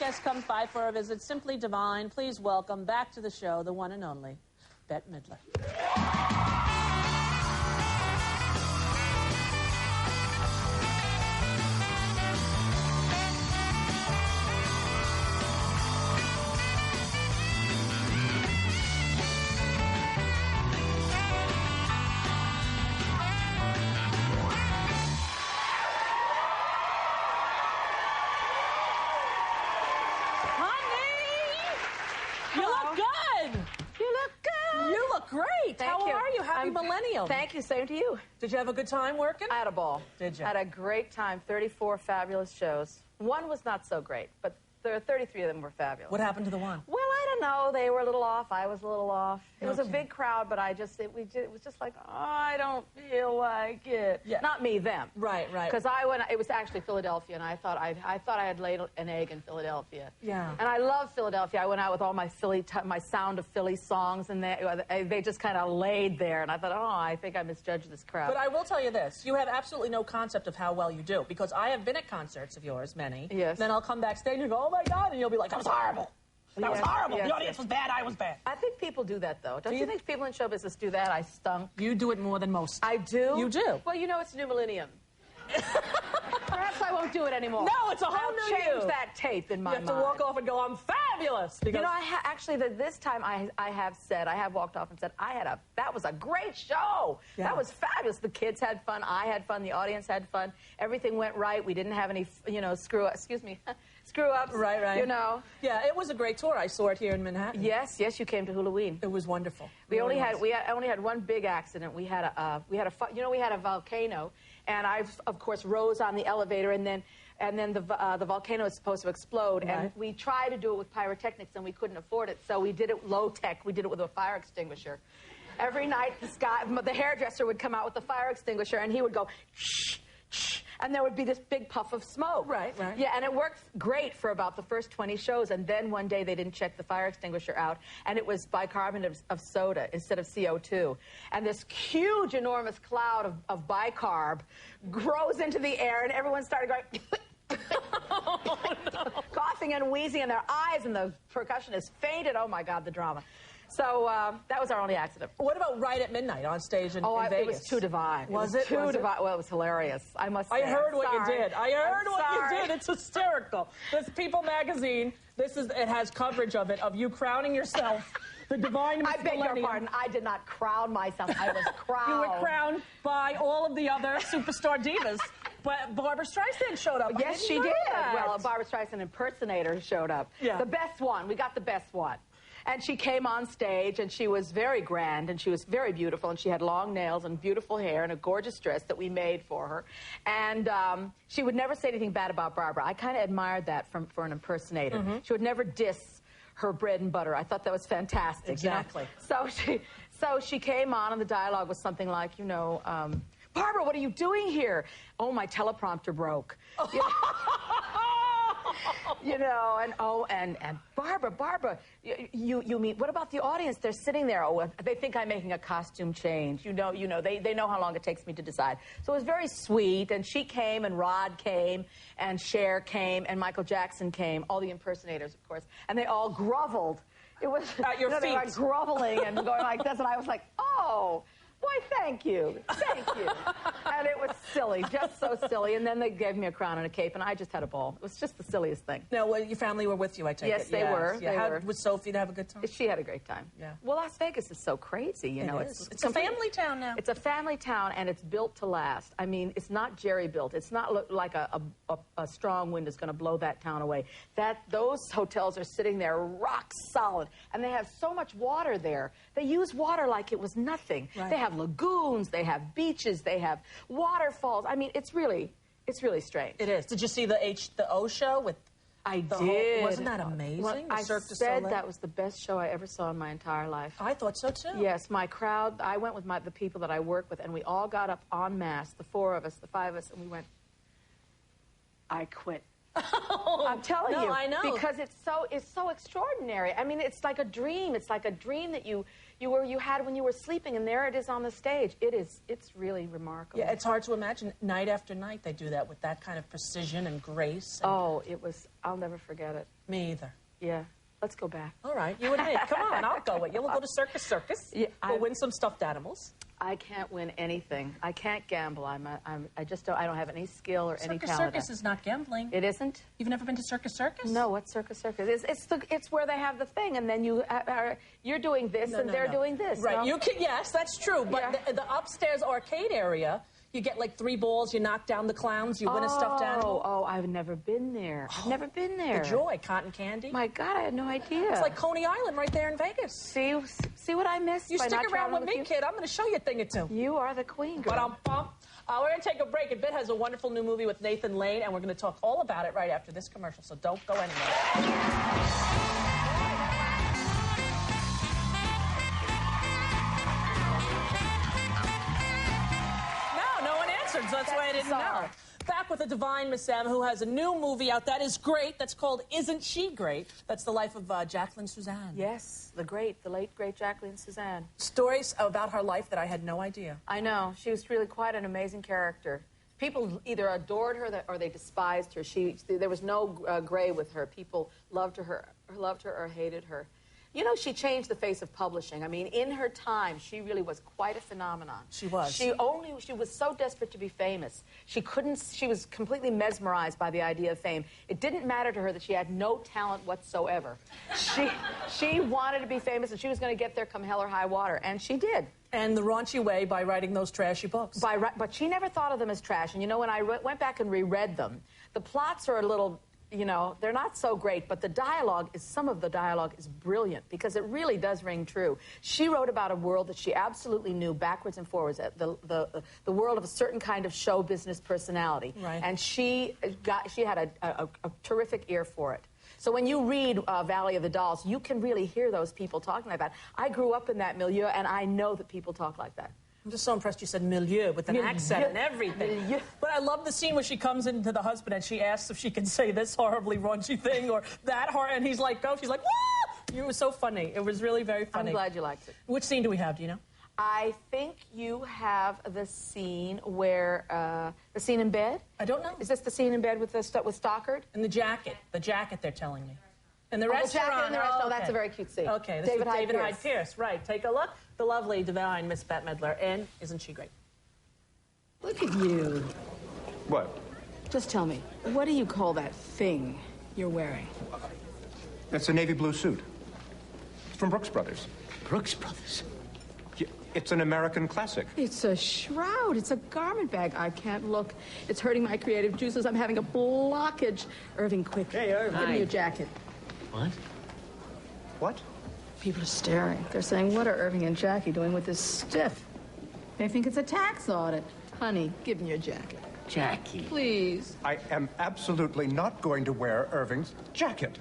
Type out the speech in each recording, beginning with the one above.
next guest comes by for a visit, simply divine. Please welcome back to the show the one and only Bette Midler. Great. Thank How you. are you? Happy millennium. Thank you. Same to you. Did you have a good time working? I had a ball. Did you? I had a great time. 34 fabulous shows. One was not so great, but 33 of them were fabulous. What happened to the one? Well, I don't know. They were a little off. I was a little off. It was a big crowd, but it was just like, oh, I don't feel like it. Yeah. Not me, them. Right, right. Because it was actually Philadelphia, and I thought I had laid an egg in Philadelphia. Yeah. And I love Philadelphia. I went out with all my my Sound of Philly songs, and they just kind of laid there, and I thought, oh, I think I misjudged this crowd. But I will tell you this: you have absolutely no concept of how well you do, because I have been at concerts of yours, many. Yes. Then I'll come backstage and go, oh my God, and you'll be like, that was horrible. That was horrible. Yes, The audience was bad. I was bad. I think people do that, though. Don't you think people in show business do that? I stunk. You do it more than most. I do? You do. Well, you know it's new millennium. Perhaps I won't do it anymore. No, it's a whole new I'll change that tape in my mind. You have to walk off and go, I'm fabulous. Because you know, this time I have walked off and said, that was a great show. Yeah. That was fabulous. The kids had fun. I had fun. The audience had fun. Everything went right. We didn't have any, screw-ups. Right, right. You know. Yeah, it was a great tour. I saw it here in Manhattan. Yes, you came to Halloween. It was wonderful. We only had one big accident. We had a volcano, and I of course rose on the elevator, and then the volcano is supposed to explode, right. And we tried to do it with pyrotechnics, and we couldn't afford it, so we did it low tech. We did it with a fire extinguisher. Every night, the hairdresser would come out with the fire extinguisher, and he would go shh, shh, and there would be this big puff of smoke. Right, right. Yeah, and it worked great for about the first 20 shows, and then one day they didn't check the fire extinguisher out, and it was bicarbonate of soda instead of CO2. And this huge, enormous cloud of bicarb grows into the air, and everyone started going... oh, no. Coughing and wheezing in their eyes, and the percussionist fainted. Oh, my God, the drama. So that was our only accident. What about right at midnight on stage in Vegas? It was too divine. Was it? Too divine. Well, it was hilarious. I must say. I heard what you did. I heard what you did. It's hysterical. This People magazine, it has coverage of it, of you crowning yourself the divine Miss I beg your pardon. I did not crown myself. I was crowned. You were crowned by all of the other superstar divas. But Barbra Streisand showed up. Yes, she did. Well, a Barbra Streisand impersonator showed up. Yeah. The best one. We got the best one. And she came on stage, and she was very grand, and she was very beautiful, and she had long nails and beautiful hair and a gorgeous dress that we made for her. And she would never say anything bad about Barbra. I kind of admired that for an impersonator. Mm-hmm. She would never diss her bread and butter. I thought that was fantastic. Exactly. You know? So she came on, and the dialogue was something like, Barbra, what are you doing here? Oh, my teleprompter broke. And Barbra, you mean, what about the audience? They're sitting there. Oh, they think I'm making a costume change. They know how long it takes me to decide. So it was very sweet, and she came, and Rod came, and Cher came, and Michael Jackson came, all the impersonators, of course, and they all groveled. It was, at your feet. They were like groveling and going like this, and I was like, oh, why, thank you. Thank you. And it was silly, just so silly. And then they gave me a crown and a cape, and I just had a ball. It was just the silliest thing. Now, your family were with you, I take it? Yes, they were. Yeah. They were. Was Sophie to have a good time? She had a great time. Yeah. Well, Las Vegas is so crazy, you know. It's a family town now. It's a family town, and it's built to last. I mean, it's not jerry-built. It's not like a strong wind is going to blow that town away. Those hotels are sitting there rock solid, and they have so much water there. They use water like it was nothing. Right. They have lagoons, they have beaches, they have waterfalls. I mean, it's really strange. It is. Did you see the O show with? I did. Wasn't that amazing? Well, I said that was the best show I ever saw in my entire life. I thought so too. Yes, my crowd. I went with the people that I work with, and we all got up en masse, the 4 of us, the 5 of us, and we went. I quit. Oh, I'm telling you. I know. Because it's so extraordinary. I mean, it's like a dream. It's like a dream that you had when you were sleeping, and there it is on the stage. It's really remarkable. Yeah, it's hard to imagine night after night they do that with that kind of precision and grace. And... Oh, I'll never forget it. Me either. Yeah. Let's go back. All right, you and me. Come on, I'll go with you. We'll go to Circus. Yeah, we'll win some stuffed animals. I can't win anything. I can't gamble. I don't have any skill or any talent. Circus is not gambling. It isn't? You've never been to Circus? No, what's Circus? It's where they have the thing, and then you're doing this, and they're doing this. Right. No? You can, yes, that's true. But the upstairs arcade area, you get like 3 balls, you knock down the clowns, you win a stuffed animal. Oh, I've never been there. I've never been there. The joy, cotton candy. My God, I had no idea. It's like Coney Island right there in Vegas. See what I missed? You by stick not around with traveling me, kid. I'm going to show you a thing or two. You are the queen, girl. We're going to take a break. And Bette has a wonderful new movie with Nathan Lane, and we're going to talk all about it right after this commercial, so don't go anywhere. So that's why I didn't know. Back with the divine Miss M, who has a new movie out that is great. That's called Isn't She Great? That's the life of Jacqueline Suzanne. Yes, the late, great Jacqueline Suzanne. Stories about her life that I had no idea. I know. She was really quite an amazing character. People either adored her or they despised her. There was no gray with her. People loved her or hated her. You know, she changed the face of publishing. I mean, in her time, she really was quite a phenomenon. She was. She was so desperate to be famous. She was completely mesmerized by the idea of fame. It didn't matter to her that she had no talent whatsoever. She wanted to be famous, and she was going to get there come hell or high water, and she did. And the raunchy way, by writing those trashy books. But she never thought of them as trash. And, you know, when I went back and reread them, the plots are a little... You know, they're not so great, but some of the dialogue is brilliant because it really does ring true. She wrote about a world that she absolutely knew backwards and forwards, the world of a certain kind of show business personality. Right. And she had a terrific ear for it. So when you read Valley of the Dolls, you can really hear those people talking like that. I grew up in that milieu, and I know that people talk like that. I'm just so impressed you said milieu with an accent and everything. Milieu. But I love the scene where she comes into the husband and she asks if she can say this horribly raunchy thing or that horror, and he's like, go. She's like, wah! It was so funny. It was really very funny. I'm glad you liked it. Which scene do we have? Do you know? I think you have the scene where, the scene in bed. I don't know. Is this the scene in bed with Stockard? And the jacket, they're telling me. And the restaurant. The jacket in the restaurant. Oh, that's a very cute scene. Okay, this is David Hyde Pierce. Right, take a look. The lovely, divine Miss Bette Midler, and Isn't She Great? Look at you. What? Just tell me, what do you call that thing you're wearing? That's a navy blue suit. It's from Brooks Brothers. Brooks Brothers? Yeah, it's an American classic. It's a shroud. It's a garment bag. I can't look. It's hurting my creative juices. I'm having a blockage. Irving, quick. Hey, Irving. Give me your jacket. What? What? People are staring. They're saying, what are Irving and Jackie doing with this stiff? They think it's a tax audit. Honey, give me your jacket. Jackie. Please. I am absolutely not going to wear Irving's jacket.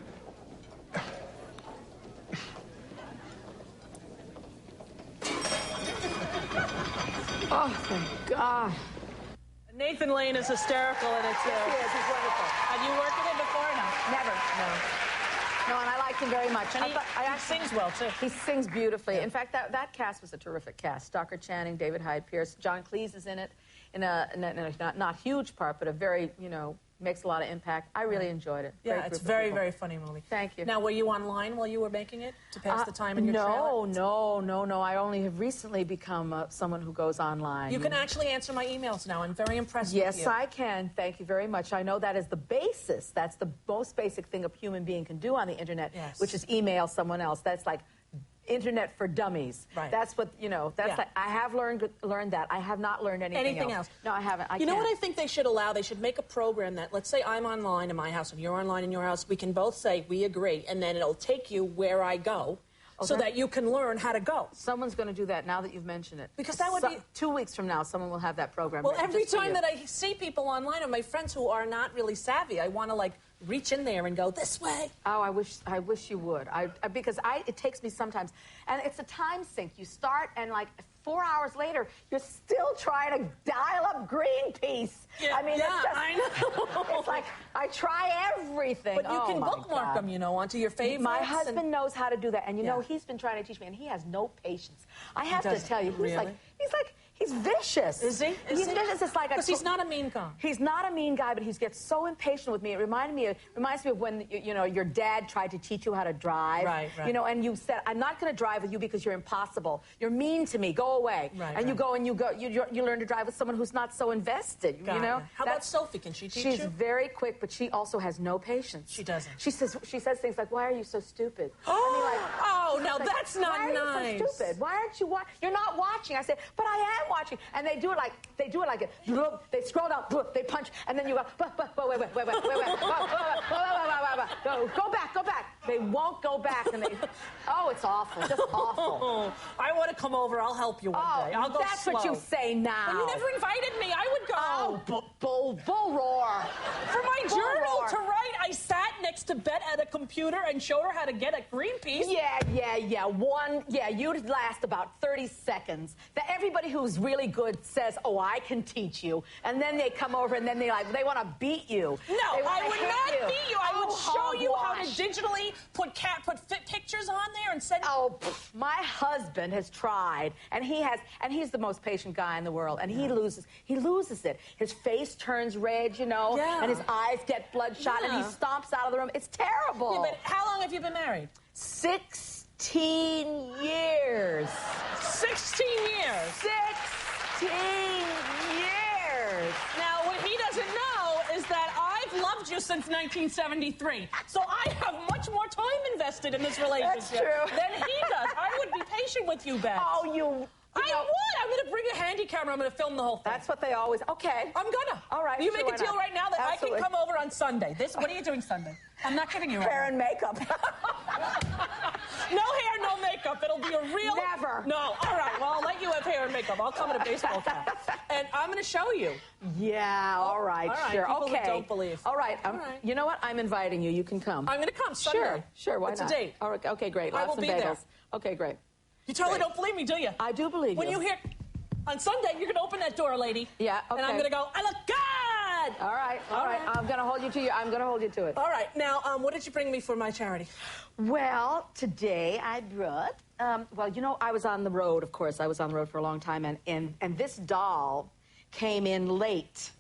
Oh, thank God. Nathan Lane is hysterical, and it's... Yes, he's wonderful. Have you worked with him before? No. Never, no. No, and I liked him very much. And he sings well, too. He sings beautifully. Yeah. In fact, that cast was a terrific cast. Stockard Channing, David Hyde Pierce, John Cleese is in it, in a not huge part, but a very, you know, makes a lot of impact. I really enjoyed it. Yeah, it's very, very funny movie. Thank you. Now, were you online while you were making it to pass the time in your trailer? No. I only have recently become someone who goes online. You can actually answer my emails now. I'm very impressed with you. Yes, I can. Thank you very much. I know that is the basis. That's the most basic thing a human being can do on the internet, which is email someone else. That's like internet for dummies. Right. That's what, you know, that's like, I have learned that. I have not learned anything else. No, I haven't. You know what I think they should allow? They should make a program that, let's say I'm online in my house and you're online in your house. We can both say we agree, and then it'll take you where I go. Okay. So that you can learn how to go. Someone's going to do that now that you've mentioned it. Because that would be... 2 weeks from now, someone will have that program. Well, every time that I see people online, and my friends who are not really savvy, I want to, like, reach in there and go this way? Oh, I wish you would. Because it takes me sometimes, and it's a time sink. You start, and like 4 hours later, you're still trying to dial up Greenpeace. Yeah, I mean, I know. It's like I try everything. But you can bookmark them, you know, onto your favorites. My husband knows how to do that, and you know, he's been trying to teach me, and he has no patience. I have to tell you, he's vicious. Is he? He's vicious. It's like because he's not a mean guy. He's not a mean guy, but he gets so impatient with me. It reminds me of when your dad tried to teach you how to drive. Right. You know, and you said, "I'm not going to drive with you because you're impossible. You're mean to me. Go away." Right. You go and you learn to drive with someone who's not so invested. You know. How about Sophie? Can she teach you? She's you? very quick, but she also has no patience. She doesn't. She says things like, "Why are you so stupid?" Oh, now that's not nice. Why are you so stupid? Why aren't you watching? You're not watching. I said, "But I am watching." And they do it like it. They scroll down, they punch, and then you go, wait. Go back. They won't go back, and it's awful, just awful. I want to come over. I'll help you one day. I'll go that's slow. what you say now. Well, you never invited me. I would go. Bull roar. For my journal to write, I sat next to Bette at a computer and showed her how to get at Greenpeace. Yeah. You'd last about 30 seconds. Everybody who's really good says, "Oh, I can teach you," and then they come over and then they want to beat you. No, I would not beat you. I would show you how to digitally put pictures on there and send. My husband has tried, and he's the most patient guy in the world, and he loses it. His face turns red, and his eyes get bloodshot, and he stomps out of the room. It's terrible. Yeah, but how long have you been married? 16 years. 16 years. 16 years. Now, what he doesn't know is that I've loved you since 1973. So I have much more time invested in this relationship That's true. than he does. I would be patient with you, Bette. Oh, I would. I'm going to bring a handy camera. I'm going to film the whole thing. That's what they always... Okay. I'm going to. All right. You make a deal right now that Absolutely. I can come over on Sunday. What are you doing Sunday? I'm not kidding you. Hair and makeup. No hair, no makeup. It'll be a real... Never. No. All right. Well, I'll let you have hair and makeup. I'll come in a baseball cap. And I'm going to show you. Yeah, all right, sure. People okay. Who don't believe. All right. You know what? I'm inviting you. You can come. I'm going to come Sunday. Sure. Why it's not? It's a date. All right. Okay, great. I will Lots of be bagels. there. Okay, great. You totally don't believe me, do you? I do believe you. When you hear... On Sunday, you're going to open that door, lady. Yeah, okay. And I'm going to go, I look good! All right. I'm going to hold you to it. All right. Now, what did you bring me for my charity? Well, today I brought... I was on the road, of course. I was on the road for a long time, and this doll came in late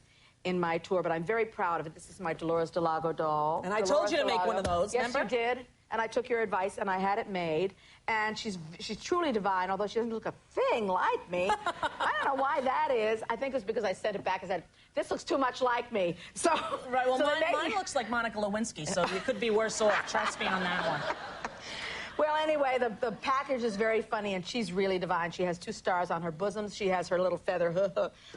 in my tour, but I'm very proud of it. This is my Dolores Delago doll. And I told you to make one of those, Yes, remember? you did. And I took your advice, and I had it made. And she's truly divine, although she doesn't look a thing like me. I don't know why that is. I think it was because I sent it back and said, "This looks too much like me." So right. Well, mine looks like Monica Lewinsky, so you could be worse off. Trust me on that one. Well, anyway, the package is very funny, and she's really divine. She has 2 stars on her bosom. She has her little feather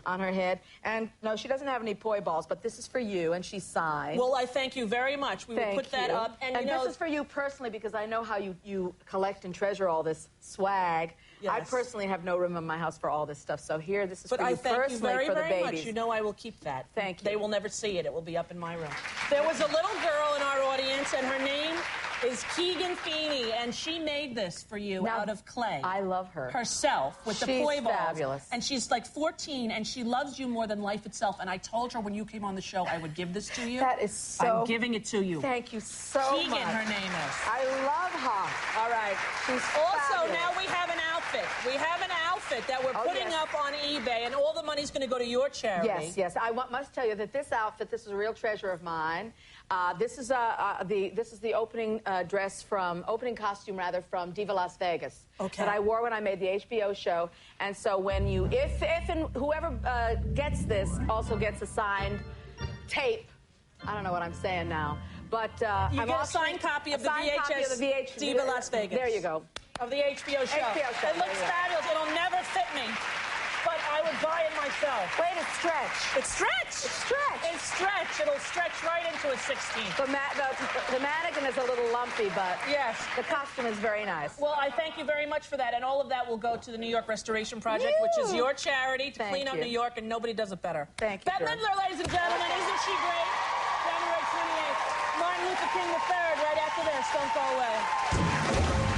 on her head. And, no, she doesn't have any poi balls, but this is for you, and she's signed. Well, I thank you very much. We will put that up. And this is for you personally, because I know how you collect and treasure all this swag. Yes. I personally have no room in my house for all this stuff, so here, this is for you personally, for the babies. But I thank you very, very much. You know I will keep that. Thank you. They will never see it. It will be up in my room. There was a little girl in our audience, and her name is Keegan Feeney, and she made this for you out of clay. I love her. Herself, with the poi balls. Fabulous. And she's like 14, and she loves you more than life itself. And I told her when you came on the show I would give this to you. That is so... I'm giving it to you. Thank you so much. Keegan, her name is. I love her. All right. She's also, fabulous. now we have an outfit. We have an outfit that we're putting up on eBay, and all the money's going to go to your charity. Yes. I must tell you that this outfit, this is a real treasure of mine. This is the opening opening costume from Diva Las Vegas. Okay. That I wore when I made the HBO show. And so when whoever gets this also gets a signed tape. I don't know what I'm saying now, but you get a signed copy of the VHS Diva Las Vegas. There you go. Of the HBO show. It looks fabulous. It'll never fit me, but I would buy it myself. Wait, it's stretch. It's stretch. It's stretch. It's stretch. It'll stretch right into a 16. The mannequin is a little lumpy, but yes, the costume is very nice. Well, I thank you very much for that, and all of that will go to the New York Restoration Project, which is your charity to clean up New York, and nobody does it better. Thank you. Bette Midler, ladies and gentlemen, isn't she great? January 28th. Martin Luther King III right after this. Don't go away.